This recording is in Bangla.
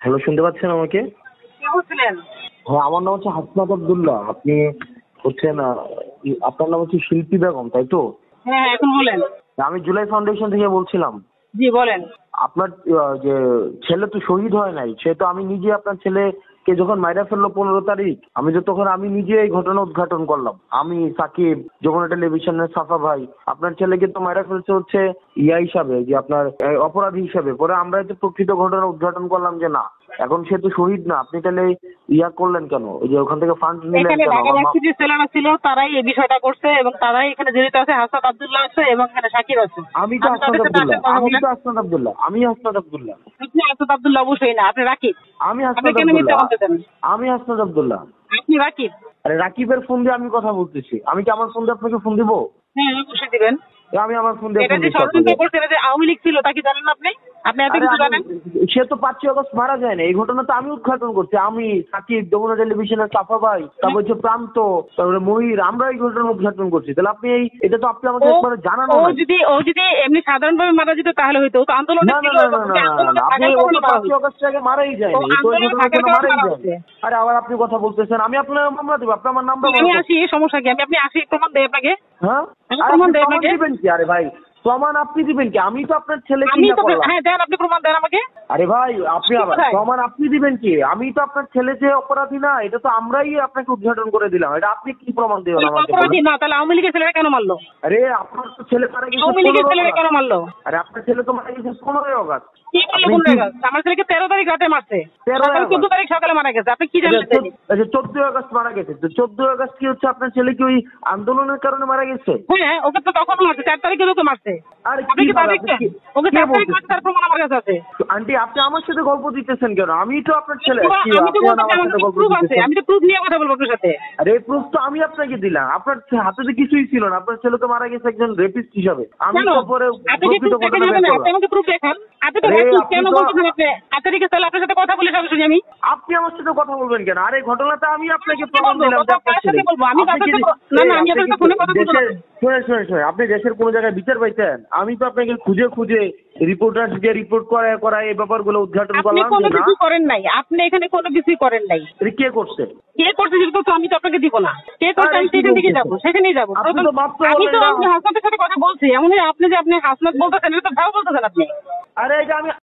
হ্যালো, শুনতে পাচ্ছেন আমাকে? কে বলছিলেন? হ্যাঁ, আমার নাম হচ্ছে হাসনাত আব্দুল্লাহ। আপনি হচ্ছেন আপনার নাম হচ্ছে শিল্পী বেগম, তাই তো? হ্যাঁ হ্যাঁ, এখন বলেন। আমি জুলাই ফাউন্ডেশন থেকে বলছিলাম। জি বলেন। আপনার যে ছেলে তো শহীদ হয় নাই, সে তো আমি নিজে আপনার ছেলেকে যখন মাইরা ফেললো 15 তারিখ, আমি নিজে এই ঘটনা উদ্ঘাটন করলাম। আমি সাকিব, যমুনা টেলিভিশনের সাফা ভাই, আপনার ছেলেকে তো মাইরা ফেলছে হচ্ছে হিসাবে, যে আপনার অপরাধী হিসাবে। পরে আমরা তো প্রকৃত ঘটনা উদ্ঘাটন করলাম যে না, এখন সে তো শহীদ না। আপনি তাহলে করলেন কেন? ওই যে ওখান থেকে ফান্ড নিলেন এখানে কেন? ঢাকা ভার্সিটির ছেলেরা ছিল, তারাই এই বিষয়টা করছে এবং তারাই এখানে জড়িত আছে। হাসনাত আব্দুল্লাহ আছে এবং এখানে সাকিব আছে। আমি তো আপনি তাদের হাসনাত সাথে আব্দুল্লাহ, আসেন কথা বলেন। আমি হাসনাত আব্দুল্লাহ। আপনি হাসনাত আব্দুল্লাহ অবশ্যই না, আপনি রাকিব। আমি আপনি হাসনাত কেন মিথ্যা আব্দুল্লাহ। বলতেছেন? আমি হাসনাত আব্দুল্লাহ। আপনি রাকিব। আরে রাকিবের ফোন দিয়ে আমি কথা বলতেছি। আমি কি আমার ফোন দিয়ে আপনাকে ফোন দিব? হ্যাঁ অবশ্যই দিবেন। আমি আমার ফোন দিয়ে এটা ফোন যে দিচ্ছি ষড়যন্ত্র আপনাকে। করছে, এটা যে আওয়ামী লীগ ছিল তা কি জানেন আপনি? আপনি এত আরে কিছু জানেন? সে তো 5ই আগস্ট মারা যায় না। এই ঘটনা তো আমি উদ্ঘাটন করছি। আমি, সাকিব, যমুনা টেলিভিশনের সাফা ভাই, তারপর হচ্ছে প্রান্ত, তারপরে মহির, আমরা এই ঘটনা উদ্ঘাটন করছি। তাহলে আপনি এটা তো আপনি আমাকে একবারে জানানো নাই। ও যদি এমনি সাধারণভাবে মারা যেত তাহলে হয়তো। ও তো আন্দোলনে না না ছিল না এবং না না না না, আন্দোলনে আপনি থাকার ও তো কারণে মারা 5ই হয়েছে। আগস্ট আগে মারাই যায়নি। তো এই আন্দোলনে ঘটনার থাকার জন্য কারণে মারাই মারা যায়নি। হয়েছে। আরে আবার আপনি কথা বলতেছেন। আমি আপনার মামলা দিব। আপনি আমার নামটা আমি বলুন। আসি, সমস্যা কি? আপনি আসি, প্রমাণ দেয় আপনাকে। হ্যাঁ, আমি আর প্রমাণ আপনি দেয় প্রমাণ আপনাকে। দিবেন কি? আরে ভাই, প্রমাণ আপনি দিবেন কি? আমি তো আপনার ছেলেকে আমি তো করলাম। হ্যাঁ দেন, আপনি প্রমাণ দেন আমাকে। আরে ভাই, আপনি আপনি আবার কোথায়? প্রমাণ আপনি দিবেন কি? আমি তো আপনার ছেলে যে অপরাধী না, এটা তো আমরাই আপনাকে উদ্ঘাটন করে দিলাম। এটা আপনি কি প্রমাণ দিবেন তাহলে আমাকে অপরাধী বলেন? না, তাহলে আওয়ামী লীগের ছেলেরা কেন মারলো? আরে আপনার তো ছেলে মারা গেছে আওয়ামী লীগের 15 ছেলেরা কেন আগস্ট। মারলো? আরে আপনার ছেলে তো মারা গেছে 15 আগস্ট। কি করলো আপনি 15 কি আগস্ট? আমার ছেলেকে 13 তারিখ রাতে মারছে। 13 সকালে 14 আগস্ট? তারিখ সকালে মারা গেছে। আপনি কি জানেন? 14 আগস্ট মারা গেছে। তো 14 আগস্ট কি হচ্ছে আপনার ছেলে কি ওই আন্দোলনের কারণে মারা গেছে? হ্যাঁ, ওকে তো তখন মারছে, 4 তারিখে তো মারছে। আরে আপনি কি তা কিভাবে? দেখছেন? ওকে 4 তারিখ মারছে, তার প্রমাণ আমার কাছে আছে। আন্টি, আপনি আমার সাথে গল্প দিতেছেন কেন? আমি তো আপনার ছেলে। কি আমি তো আপনি বলতেছি আমার আমার সাথে কাছে গল্প প্রুফ আছে, দিতেছেন? আমি তো প্রুফ নিয়ে কথা বলবো আপনার সাথে। আরে এই প্রুফ তো আমি আপনাকে দিলাম। আপনার হাতে তো কিছুই ছিল না। আপনার ছেলে তো মারা গেছে একজন রেপিস্ট হিসাবে। আমি কেন? তো পরে আপনি কি প্রকৃত প্রুফ দেখে ঘটনা বের যাবেন? আপনি করলাম। আমাকে প্রুফ দেখান। আপনি তো আরে রাখি আপনি কেন তো বলতেছেন আপনি? আচ্ছা ঠিক আছে, তাহলে আপনার সাথে কথা বলে সরাসরি আমি। আপনি আমার সাথে কথা বলবেন কেন? আরে ঘটনাটা আমি আপনাকে কি প্রমাণ বলবো? দিলাম যে কথা আপনার কার ছেলে। সাথে বলবো? আমি আপনি তাদের কি সাথে না না, আমি আপনি আপনার কি সাথে ফোনে কথা বলবো না। দেশের শুনে আপনি দেশের কোন জায়গায় বিচার পাইতেন? আমি তো আপনাকে খুঁজে খুঁজে রিপোর্টার দিয়ে রিপোর্ট করায় এই ব্যাপারগুলো উদ্ঘাটন আপনি করলাম কোনো যে না। কিছু করেন নাই, আপনি এখানে কোনো কিছুই করেন নাই। এটা কে করছে? কে করছে সেটা তো আমি তো আপনাকে দিব না। কে করছে আরে আমি কি সেখান থেকে বলতেছেন? যাবো, সেখানেই যাবো। আপনি তো মাত্র আমি বললেন তো না। হাসনাতের সাথে কথা বলছি, এমন আপনি যে আপনি হাসনাত বলতেছেন, এটা তো ভালো বলতেছেন আপনি। আরে এটা আমি